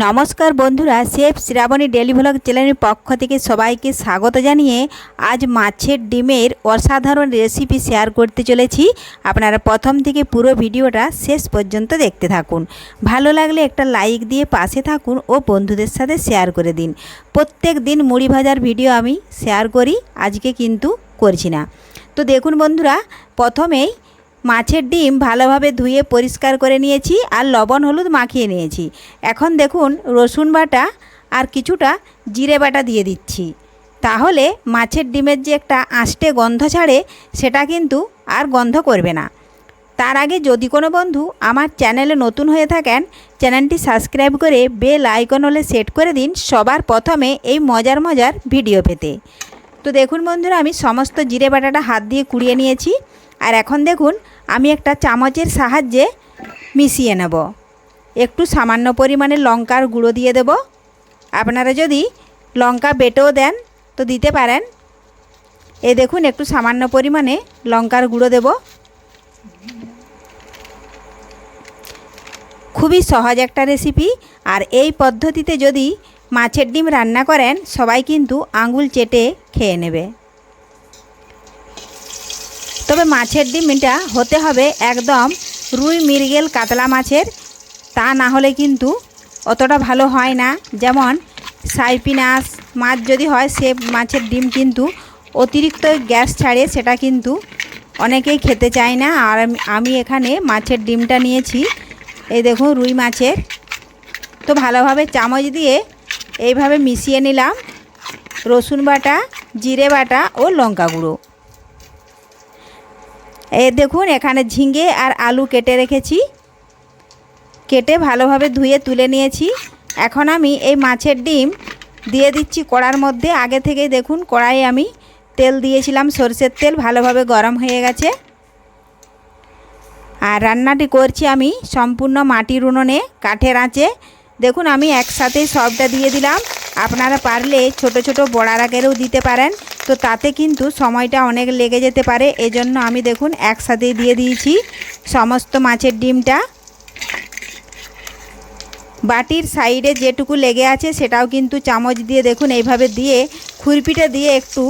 নমস্কার বন্ধুরা, chef Shrabani daily vlog চ্যানেলের পক্ষ থেকে সবাইকে স্বাগত জানিয়ে আজ মাছের ডিমের অসাধারণ রেসিপি শেয়ার করতে চলেছি। আপনারা প্রথম থেকে পুরো ভিডিওটা শেষ পর্যন্ত দেখতে থাকুন। ভালো লাগলে একটা লাইক দিয়ে পাশে থাকুন ও বন্ধুদের সাথে শেয়ার করে দিন। প্রত্যেক দিন মুড়ি ভাজার ভিডিও আমি শেয়ার করি, আজকে কিন্তু করছি না। তো দেখুন বন্ধুরা, প্রথমেই মাছের ডিম ভালোভাবে ধুয়ে পরিষ্কার করে নিয়েছি আর লবণ হলুদ মাখিয়ে নিয়েছি। এখন দেখুন রসুন বাটা আর কিছুটা জিরে বাটা দিয়ে দিচ্ছি, তাহলে মাছের ডিমের যে একটা আষ্টে গন্ধ ছাড়ে সেটা কিন্তু আর গন্ধ করবে না। তার আগে যদি কোনো বন্ধু আমার চ্যানেলে নতুন হয়ে থাকেন, চ্যানেলটি সাবস্ক্রাইব করে বেল আইকন হলে সেট করে দিন সবার প্রথমে এই মজার মজার ভিডিও পেতে। তো দেখুন বন্ধুরা, আমি সমস্ত জিরে বাটাটা হাত দিয়ে কুড়িয়ে নিয়েছি। আর এখন দেখুন আমি একটা চামচের সাহায্যে মিশিয়ে নেব। একটু সামান্য পরিমাণে লঙ্কার গুঁড়ো দিয়ে দেব। আপনারা যদি লঙ্কা বেটেও দেন তো দিতে পারেন। এই দেখুন একটু সামান্য পরিমাণে লঙ্কার গুঁড়ো দেব। খুবই সহজ একটা রেসিপি, আর এই পদ্ধতিতে যদি মাছের ডিম রান্না করেন সবাই কিন্তু আঙুল চেটে খেয়ে নেবে। তবে মাছের ডিমটা হতে হবে একদম রুই মৃগেল কাতলা মাছের, তা না হলে কিন্তু অতটা ভালো হয় না। যেমন সাইপিনাস মাছ যদি হয়, সে মাছের ডিম কিন্তু অতিরিক্ত গ্যাস ছাড়ে, সেটা কিন্তু অনেকেই খেতে চায় না। আর আমি এখানে মাছের ডিমটা নিয়েছি, এই দেখুন রুই মাছের। তো ভালোভাবে চামচ দিয়ে এইভাবে মিশিয়ে নিলাম রসুন বাটা, জিরে বাটা ও লঙ্কা গুঁড়ো। এই দেখুন এখানে ঝিঙে আর আলু কেটে রেখেছি, কেটে ভালোভাবে ধুয়ে তুলে নিয়েছি। এখন আমি এই মাছের ডিম দিয়ে দিচ্ছি কড়ার মধ্যে। আগে থেকেই দেখুন কড়াইয়ে আমি তেল দিয়েছিলাম, সরষের তেল, ভালোভাবে গরম হয়ে গেছে। আর রান্নাটি করছি আমি সম্পূর্ণ মাটির উনুনে, কাঠের আঁচে। দেখুন আমি একসাথেই সবটা দিয়ে দিলাম। আপনারা পারলে ছোট ছোট বড়ার আকারেও দিতে পারেন, তো তাতে কিন্তু সময়টা অনেক লেগে যেতে পারে। এজন্য আমি দেখুন একসাথেই দিয়ে দিয়েছি সমস্ত মাছের ডিমটা। বাটির সাইডে যেটুকু লেগে আছে সেটাও কিন্তু চামচ দিয়ে দেখুন এইভাবে দিয়ে খুরপিটা দিয়ে একটু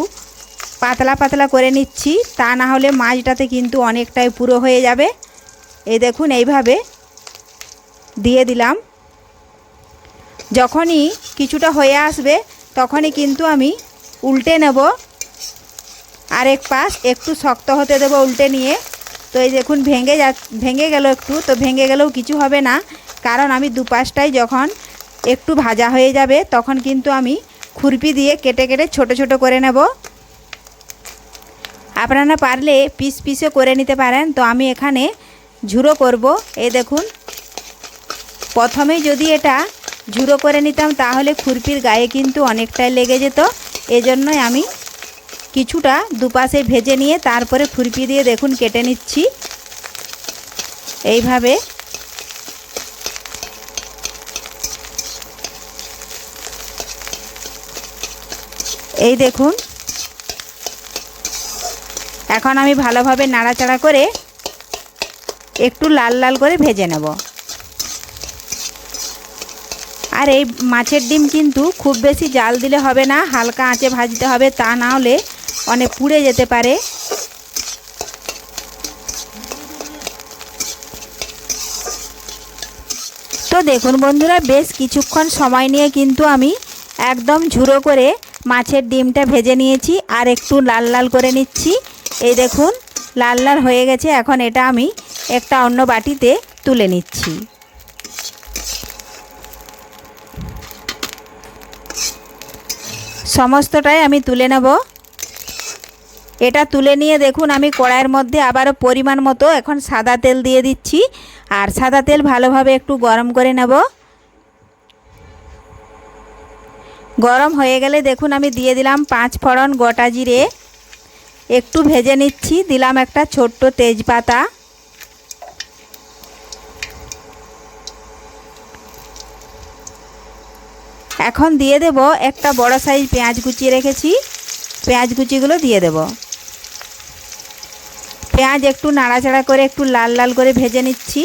পাতলা পাতলা করে নিচ্ছি, তা না হলে মাছটাতে কিন্তু অনেকটাই পুরো হয়ে যাবে। এই দেখুন এইভাবে দিয়ে দিলাম। যখনই কিছুটা হয়ে আসবে তখনই কিন্তু আমি উল্টে নেব, আরেক পাশ একটু শক্ত হতে দেব উল্টে নিয়ে। তো এই দেখুন ভেঙে গেল একটু, তো ভেঙে গেলেও কিছু হবে না, কারণ আমি দুপাশটাই যখন একটু ভাজা হয়ে যাবে তখন কিন্তু আমি খুরপি দিয়ে কেটে কেটে ছোট ছোট করে নেব। আপনারা পারলে পিস পিসে করে নিতে পারেন, তো আমি এখানে ঝুরো করব। এই দেখুন প্রথমে যদি এটা ঝুরো করে নিতাম তাহলে খুরপির গায়ে কিন্তু অনেকটাই লেগে যেত। এজন্যই আমি কিছুটা দুপাশে ভেজে নিয়ে তারপরে খুরপি দিয়ে দেখুন কেটে নিচ্ছি এইভাবে। এই দেখুন এখন আমি ভালোভাবে নাড়াচাড়া করে একটু লাল লাল করে ভেজে নেব। আর এই মাছের ডিম কিন্তু খুব বেশি জাল দিলে হবে না, হালকা আঁচে ভাজতে হবে, তা না হলে অনেক পুড়ে যেতে পারে। তো দেখুন বন্ধুরা, বেশ কিছুক্ষণ সময় নিয়ে কিন্তু আমি একদম ঝুরো করে মাছের ডিমটা ভেজে নিয়েছি আর একটু লাল লাল করে নিচ্ছি। এই দেখুন লাল লাল হয়ে গেছে। এখন এটা আমি একটা অন্য বাটিতে তুলে নিচ্ছি। সমস্তটাই আমি তুলে নেব। এটা তুলে নিয়ে দেখুন আমি কড়াইয়ের মধ্যে আবারও পরিমাণ মতো এখন সাদা তেল দিয়ে দিচ্ছি, আর সাদা তেল ভালোভাবে একটু গরম করে নেব। গরম হয়ে গেলে দেখুন আমি দিয়ে দিলাম 5 ফোড়ন গোটা জিরে, একটু ভেজে নিচ্ছি। দিলাম একটা ছোট্ট তেজপাতা, এখন দিয়ে দেব একটা বড় সাইজ পেঁয়াজ কুচিয়ে রেখেছি, পেঁয়াজ কুচিগুলো দিয়ে দেব। পেঁয়াজ একটু নাড়াচাড়া করে একটু লাল লাল করে ভেজে নিচ্ছি।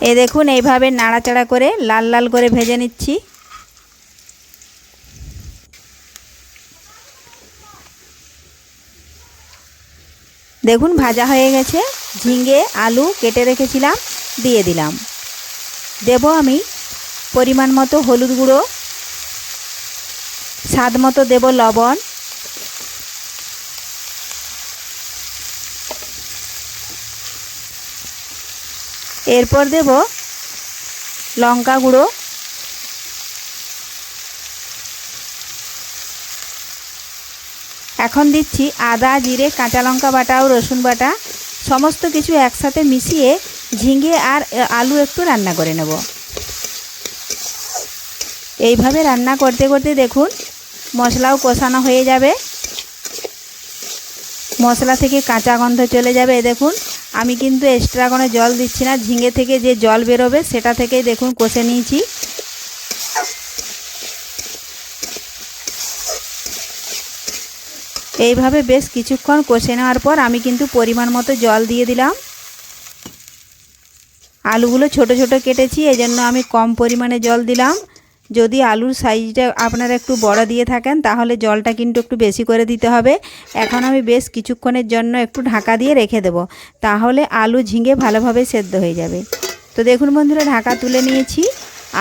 এই দেখুন এইভাবে নাড়াচাড়া করে লাল লাল করে ভেজে নিচ্ছি। দেখুন ভাজা হয়ে গেছে। ঝিঙে আলু কেটে রেখেছিলাম দিয়ে দিলাম। দেব আমি পরিমাণ মতো হলুদ গুঁড়ো, স্বাদ মতো দেব লবণ, এরপর দেব লঙ্কা গুঁড়ো, এখন দিচ্ছি আদা জিরে কাঁচা লঙ্কা বাটা ও রসুন বাটা, সমস্ত কিছু একসাথে মিশিয়ে ঝিঙে আর আলু একটু রান্না করে নেব। এইভাবে রান্না করতে করতে দেখুন মশলাও কষানো হয়ে যাবে, মশলা থেকে কাঁচা গন্ধ চলে যাবে। দেখুন আমি কিন্তু এক্সট্রা কোনো জল দিচ্ছি না, ঝিঙে থেকে যে জল বেরোবে সেটা থেকেই দেখুন কষে নিয়েছি। এইভাবে বেশ কিছুক্ষণ কষে নেওয়ার পর আমি কিন্তু পরিমাণ মতো জল দিয়ে দিলাম। আলুগুলো ছোট ছোট কেটেছি, এজন্য আমি কম পরিমাণে জল দিলাম। যদি আলুর সাইজটা আপনারা একটু বড় দিয়ে থাকেন তাহলে জলটা কিন্তু একটু বেশি করে দিতে হবে। এখন আমি বেশ কিছুক্ষণের জন্য একটু ঢাকা দিয়ে রেখে দেব, তাহলে আলু ঝিঙে ভালোভাবে সেদ্ধ হয়ে যাবে। তো দেখুন বন্ধুরা ঢাকা তুলে নিয়েছি,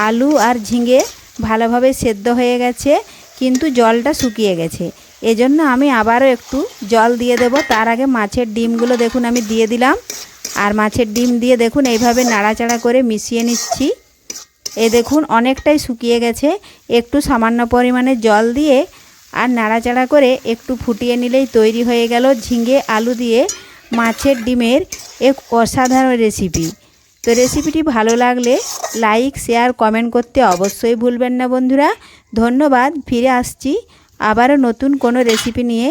আলু আর ঝিঙে ভালোভাবে সেদ্ধ হয়ে গেছে, কিন্তু জলটা শুকিয়ে গেছে। এজন্য আমি আবারও একটু জল দিয়ে দেব। তার আগে মাছের ডিমগুলো দেখুন আমি দিয়ে দিলাম, আর মাছের ডিম দিয়ে দেখুন এইভাবে নাড়াচাড়া করে মিশিয়ে নিচ্ছি। এই দেখুন অনেকটাই শুকিয়ে গেছে, একটু সামান্য পরিমাণে জল দিয়ে আর নাড়াচাড়া করে একটু ফুটিয়ে নিলেই তৈরি হয়ে গেল ঝিঙে আলু দিয়ে মাছের ডিমের এক অসাধারণ রেসিপি। তো রেসিপিটি ভালো লাগলে লাইক শেয়ার কমেন্ট করতে অবশ্যই ভুলবেন না বন্ধুরা। ধন্যবাদ। ফিরে আসছি আবারও নতুন কোনো রেসিপি নিয়ে।